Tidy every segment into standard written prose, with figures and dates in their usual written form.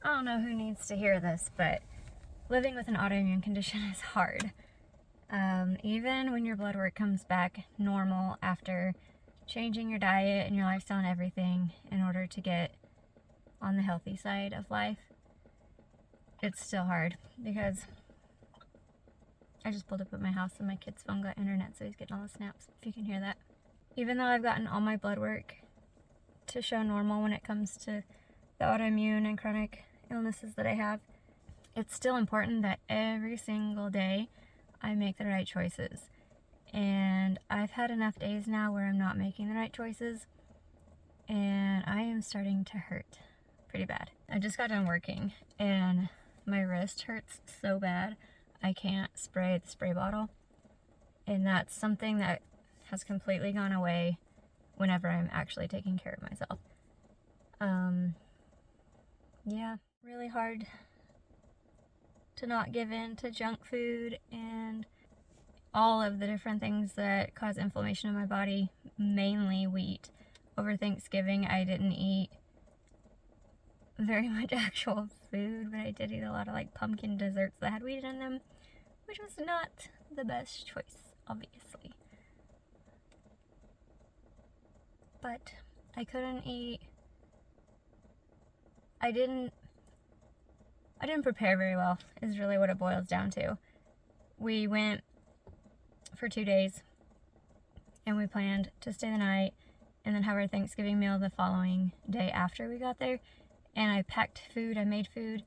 I don't know who needs to hear this, but living with an autoimmune condition is hard. Even when your blood work comes back normal after changing your diet and your lifestyle and everything in order to get on the healthy side of life, it's still hard because I just pulled up at my house and my kid's phone got internet, so he's getting all the snaps, if you can hear that. Even though I've gotten all my blood work to show normal when it comes to the autoimmune and chronic illnesses that I have, it's still important that every single day I make the right choices. And I've had enough days now where I'm not making the right choices, and I am starting to hurt pretty bad. I just got done working and my wrist hurts so bad I can't spray the spray bottle, and that's something that has completely gone away whenever I'm actually taking care of myself. Yeah, really hard to not give in to junk food and all of the different things that cause inflammation in my body, mainly wheat. Over Thanksgiving, I didn't eat very much actual food, but I did eat a lot of like pumpkin desserts that had wheat in them, which was not the best choice, obviously. But I couldn't eat. I didn't prepare very well, is really what it boils down to. We went for 2 days and we planned to stay the night and then have our Thanksgiving meal the following day after we got there. And I packed food, I made food,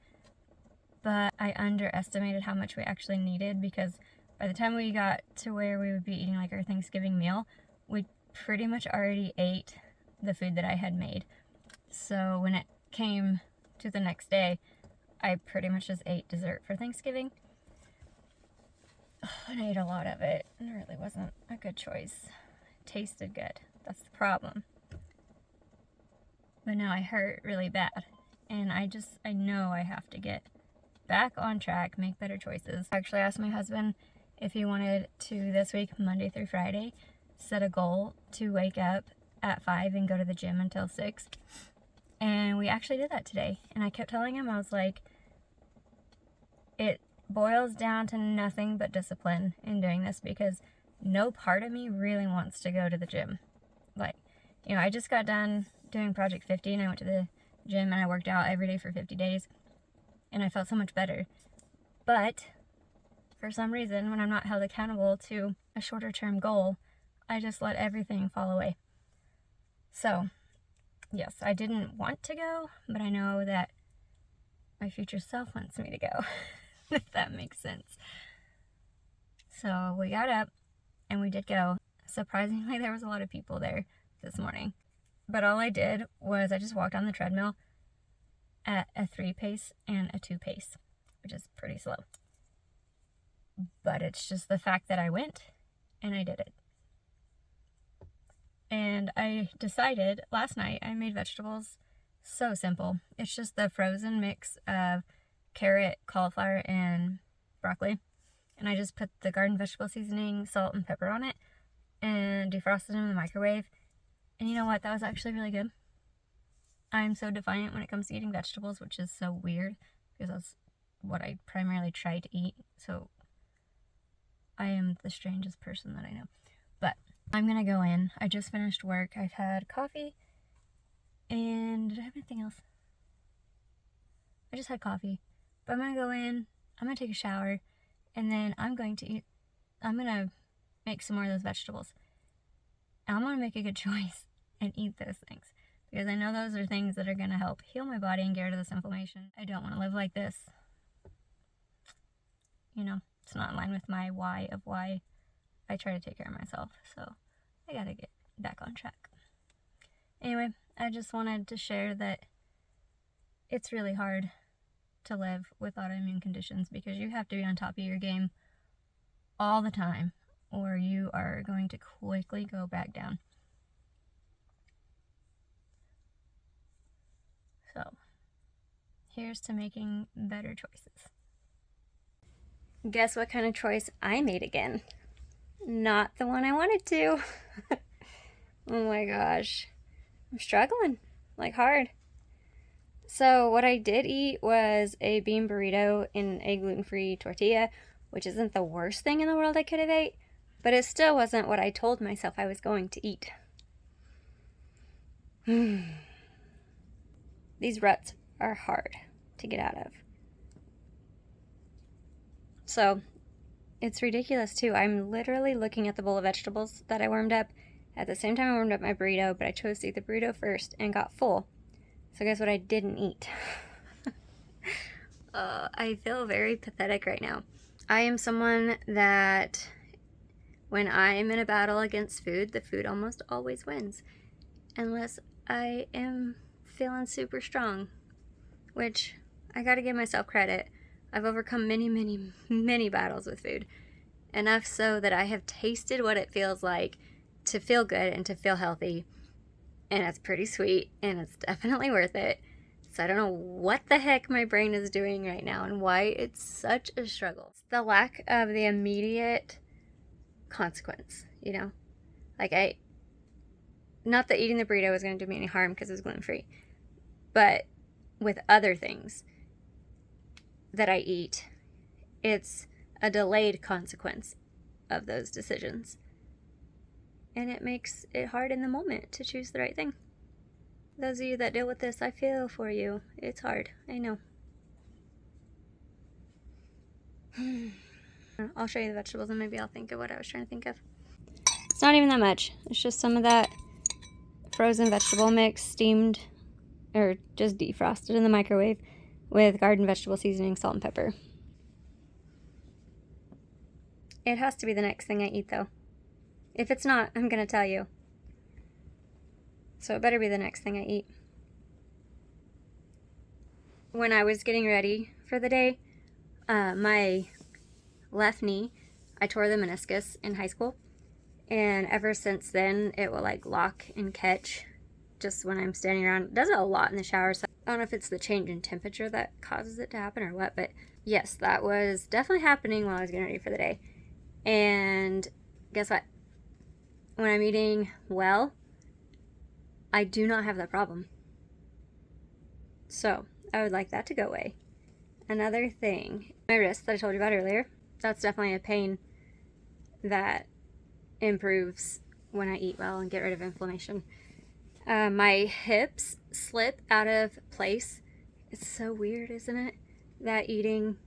but I underestimated how much we actually needed, because by the time we got to where we would be eating like our Thanksgiving meal, we pretty much already ate the food that I had made. So when it came to the next day, I pretty much just ate dessert for Thanksgiving. And I ate a lot of it, and it really wasn't a good choice. It tasted good. That's the problem. But now I hurt really bad, and I know I have to get back on track, make better choices. I actually asked my husband if he wanted to, this week, Monday through Friday, set a goal to wake up at 5 and go to the gym until 6. And we actually did that today. And I kept telling him, I was like, it boils down to nothing but discipline in doing this, because no part of me really wants to go to the gym. Like, I just got done doing Project 50 and I went to the gym and I worked out every day for 50 days and I felt so much better. But for some reason, when I'm not held accountable to a shorter term goal, I just let everything fall away. So, yes, I didn't want to go, but I know that my future self wants me to go, if that makes sense. So we got up and we did go. Surprisingly, there was a lot of people there this morning. But all I did was I just walked on the treadmill at a 3 pace and a 2 pace, which is pretty slow. But it's just the fact that I went and I did it. And I decided last night, I made vegetables so simple. It's just the frozen mix of carrot, cauliflower, and broccoli. And I just put the garden vegetable seasoning, salt, and pepper on it and defrosted them in the microwave. And you know what? That was actually really good. I'm so defiant when it comes to eating vegetables, which is so weird because that's what I primarily try to eat. So I am the strangest person that I know. But I'm going to go in. I just finished work. I've had coffee. And did I have anything else? I just had coffee. But I'm going to go in. I'm going to take a shower. And then I'm going to make some more of those vegetables. And I'm going to make a good choice and eat those things, because I know those are things that are going to help heal my body and get rid of this inflammation. I don't want to live like this. It's not in line with my why of why I try to take care of myself. So I got to get back on track. Anyway, I just wanted to share that it's really hard to live with autoimmune conditions, because you have to be on top of your game all the time, or you are going to quickly go back down. So, here's to making better choices. Guess what kind of choice I made again? Not the one I wanted to. Oh my gosh. I'm struggling, like hard. So what I did eat was a bean burrito in a gluten-free tortilla, which isn't the worst thing in the world I could have ate, but it still wasn't what I told myself I was going to eat. These ruts are hard to get out of. So it's ridiculous too. I'm literally looking at the bowl of vegetables that I warmed up at the same time I warmed up my burrito, but I chose to eat the burrito first and got full. So guess what I didn't eat? I feel very pathetic right now. I am someone that when I am in a battle against food, the food almost always wins. Unless I am feeling super strong, which I gotta give myself credit. I've overcome many, many, many battles with food. Enough so that I have tasted what it feels like to feel good and to feel healthy. And it's pretty sweet and it's definitely worth it. So I don't know what the heck my brain is doing right now and why it's such a struggle. It's the lack of the immediate consequence, you know? Like not that eating the burrito was going to do me any harm because it was gluten-free, but with other things that I eat, it's a delayed consequence of those decisions. And it makes it hard in the moment to choose the right thing. Those of you that deal with this, I feel for you. It's hard, I know. I'll show you the vegetables and maybe I'll think of what I was trying to think of. It's not even that much. It's just some of that frozen vegetable mix steamed or just defrosted in the microwave with garden vegetable seasoning, salt, and pepper. It has to be the next thing I eat though. If it's not, I'm gonna tell you. So it better be the next thing I eat. When I was getting ready for the day, my left knee, I tore the meniscus in high school. And ever since then, it will like lock and catch just when I'm standing around. It does it a lot in the shower, so I don't know if it's the change in temperature that causes it to happen or what, but yes, that was definitely happening while I was getting ready for the day. And guess what? When I'm eating well, I do not have that problem. So I would like that to go away. Another thing, my wrist that I told you about earlier, that's definitely a pain that improves when I eat well and get rid of inflammation. My hips slip out of place. It's so weird, isn't it? That eating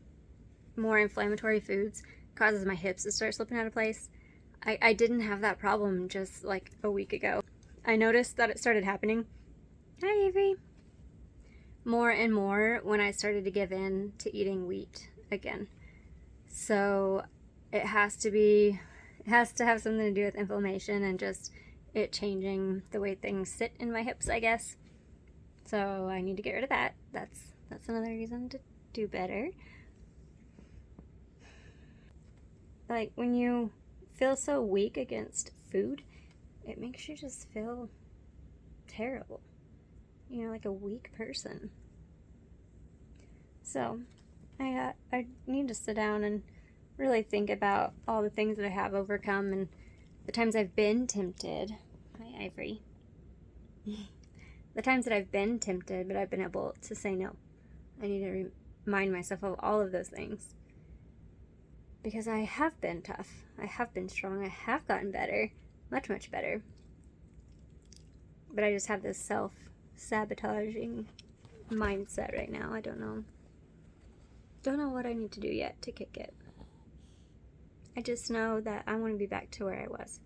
more inflammatory foods causes my hips to start slipping out of place. I didn't have that problem just like a week ago. I noticed that it started happening. Hi, Avery. More and more when I started to give in to eating wheat again. So it has to have something to do with inflammation and just it changing the way things sit in my hips, I guess. So I need to get rid of that. That's another reason to do better. Like when you feel so weak against food, it makes you just feel terrible. You know, like a weak person. So I need to sit down and really think about all the things that I have overcome and the times I've been tempted. Hi, Ivory. The times that I've been tempted, but I've been able to say no. I need to remind myself of all of those things. Because I have been tough. I have been strong. I have gotten better. Much, much better. But I just have this self-sabotaging mindset right now. I don't know what I need to do yet to kick it. I just know that I want to be back to where I was.